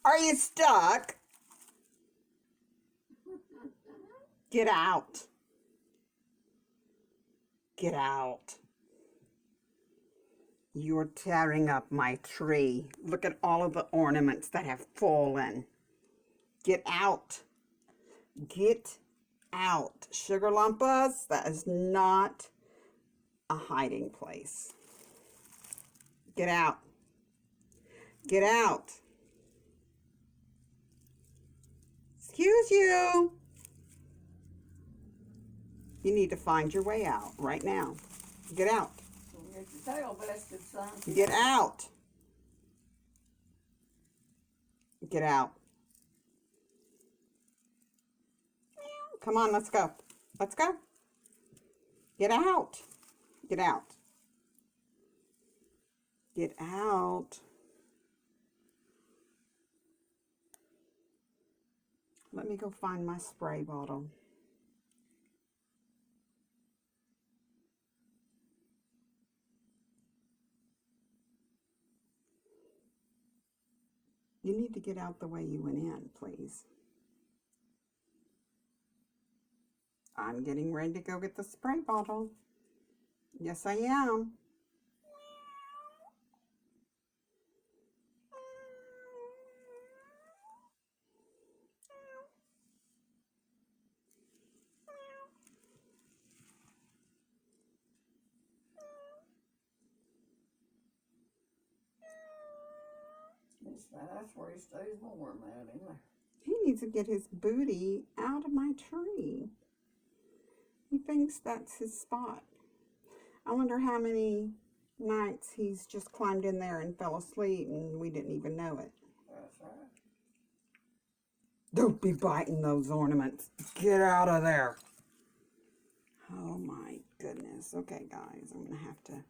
Are you stuck? Get out. Get out. You're tearing up my tree. Look at all of the ornaments that have fallen. Get out. Get out. SugarLumpuss, that is not a hiding place. Get out. Get out. Excuse you. You need to find your way out right now. Get out. Get your tail vested, son. Get out. Get out. Come on, let's go. Let's go. Get out. Get out. Get out. Let me go find my spray bottle. You need to get out the way you went in, please. I'm getting ready to go get the spray bottle. Yes, I am. That's where he stays warm at, isn't it? He needs to get his booty out of my tree. He thinks that's his spot. I wonder how many nights he's just climbed in there and fell asleep and we didn't even know it. That's right. Don't be biting those ornaments. Get out of there. Oh my goodness. Okay, guys, I'm going to have to